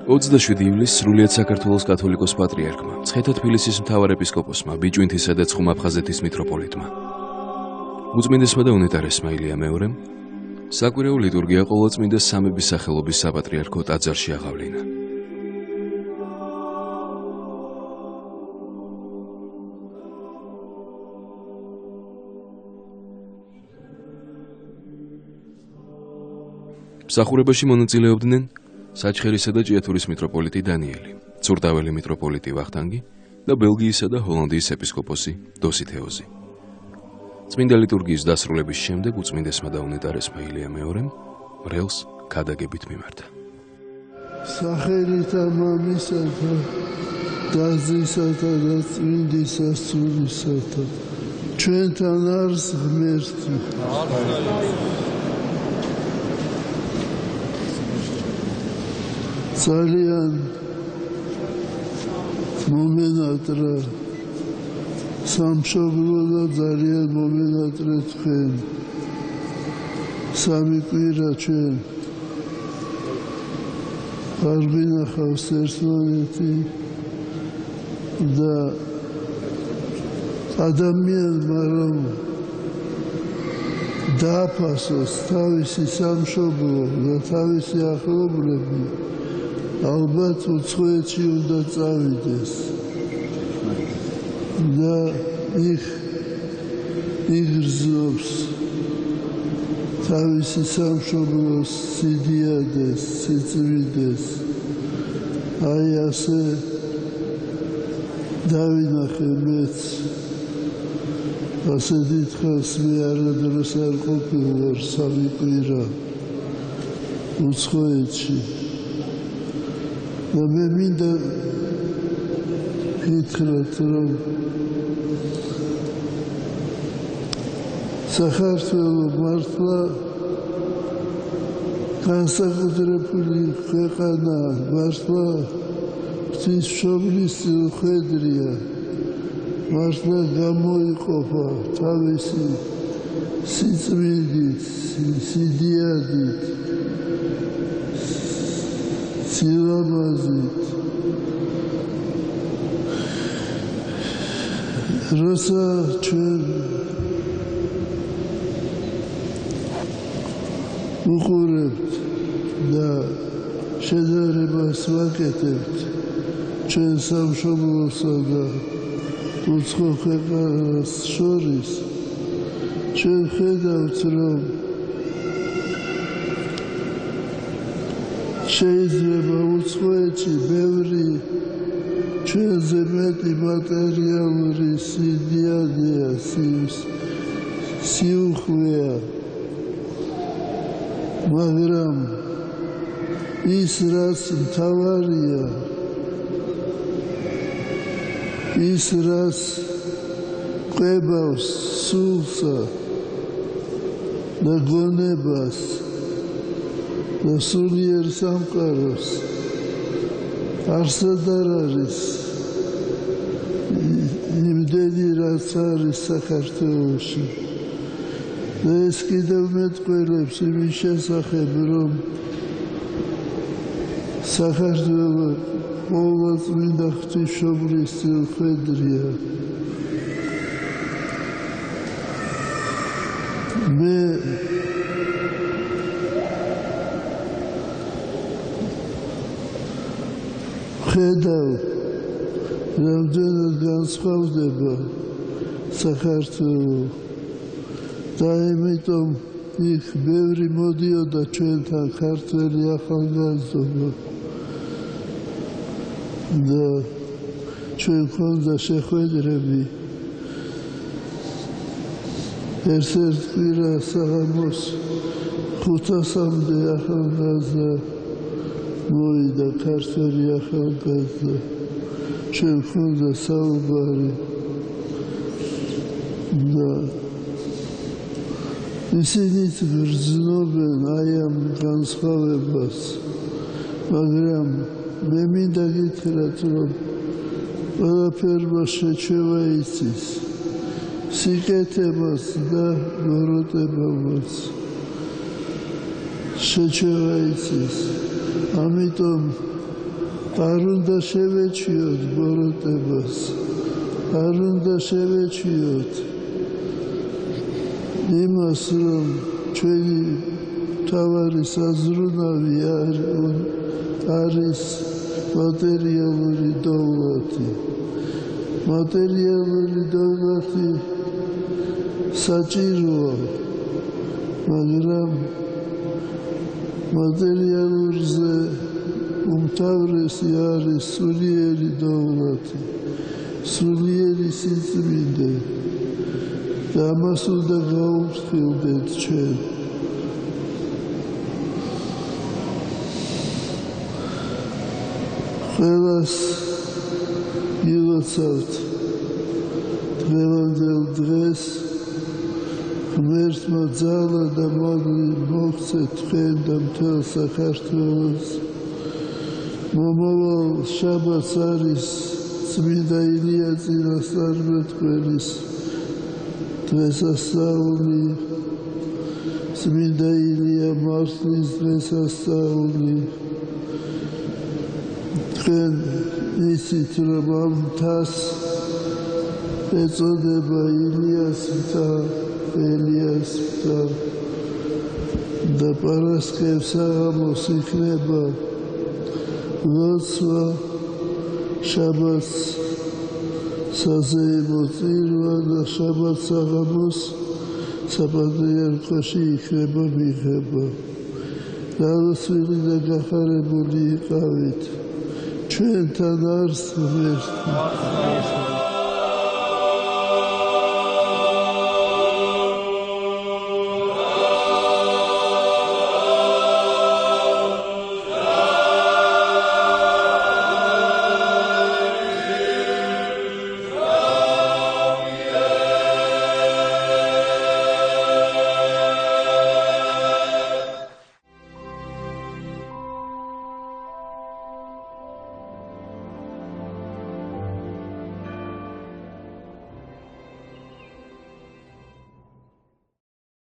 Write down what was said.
27 ივლისს სრულიად საქართველოს კათოლიკოს პატრიარქმა, მცხეთა თბილისის მთავარ ეპისკოპოსმა, ბიჭვინთისა და ცხუმ-აფხაზეთის მიტროპოლიტმა, უწმინდესმა და უნეტარესმა ილია მეორემ საკვირაო ლიტურგია ყოვლადწმინდა სამების სახელობის საპატრიარქო ტაძარში აღავლინა. მსახურებაში მონაწილეობდნენ საჩხერისა და ჭიათურის მიტროპოლიტი დანიელი, ცურტაველი მიტროპოლიტი ვახტანგი და ბელგიისა და ჰოლანდიის ეპისკოპოსი დოსითეოზი. წმინდა ლიტურგიის დასრულების შემდეგ უწმინდესმა და უნეტარესმა ილია მეორემ მრევლს ქადაგებით მიმართა. სახელითა მამისათა და ძისათა და წმინდისა სულისათა ჩვენთან არის ღმერთი. ძალიან მომენატრა სამშობლო და ძალიან მომენატრე თქვენ სამი კვირა ჩვენ არ ვინახავს ერთმანეთი და ადამიანმა რომ დააფასოს თავისი სამშობლო და თავისი ახლობლები ალბათ უცხოეთში უნდა წავიდეს და იგრძნობს თავისი სამშობლოს სიდიადეს, სიწმინდეს. აი ასე დავინახე მეც ასე დიდხანს მე არადროს არ ყოფილვარ სამი კვირა უცხოეთში. და მე მინდა ვითხრათ, რომ საქართველო მართლა განსაკუთრებული ქვეყანაა, მართლა ღვთისმშობლის ხედრია, მართლა გამოიყოფა თავისი სიწმინდით, სიდიადით, სილამაზით. როცა ჩვენ უყურებთ და შედარებას ვაკეთებთ ჩვენ სამშობლოსა და უცხო ქვეყანას შორის, ჩვენ ხედავთ, რომ შეიძლება უცხოეთში ბევრი ჩვენზე მეტი მატერიალური სიდიადეა, სიუხვეა, მაგრამ ის რაც მთავარია, ის რაც ყვებავს სულსა და გონებას და სულიერ სამყაროს, არსად არ არის იმდენი რაც არის საქართველოში. და ეს კიდევ მეტყველებს იმის შესახებ, რომ საქართველო ყოვლადწმინდა ღვთისმშობლის ხედრია. მე ხედავ, რამდენად განსხვავდება საქართველო და ამიტომ იქ ბევრი მოდიოდა ჩვენთან ქართველი ახალგაზრდა და ჩვენ გვქონდა შეხვედრები ერთ-ერთ კვირა საღამოს 500-მდე ახალგაზრდა მოვიდა, ქართველი ახალგაზრდა, ჩვენ გვქონდა საუბარი და ისინიც გრძნობენ აი ამ განსხვავებას, მაგრამ მე მინდა გითხრათ, რომ ყველაფერმა შეჩევა იცის, სიკეთებას და გოროტებამაც შეჩევა იცის. ამიტომ არ უნდა შევეჩიოთ ბოროტებას, არ უნდა შევეჩიოთ იმას, რომ ჩვენი მთავარი საზრუნავი არის მატერიალური დოვლათი. მატერიალური დოვლათი საჭიროა, მაგრამ მატერიალურზე უმთავრესი არის სულიერი დოვლათი, სულიერი სიწმინდე და ამას უნდა გავუფრთხილდეთ ჩვენ. ყველას გილოცავთ დღევანდელ დღეს, ღმერთმა ძალა და მადლი მოგცეთ თქვენ და მთელ საქართველოს. მომავალ შაბათს არის წმინდა ილია წინასწარმეტყველის დღესასწაული, წმინდა ილია მარსლის დღესასწაული. თქვენ იცით, რომ ამ მთას ეწოდება ილიას მთა, ელიას მთა და პარასკევს საღამოს იქნება ლოცვა, შაბათს საზეიმო წირვა და შაბათს საღამოს საპატრიარქოში იქნება მიღება. გალოცვილი და გახარებული იყავით. ჩვენთან არს ღმერთი.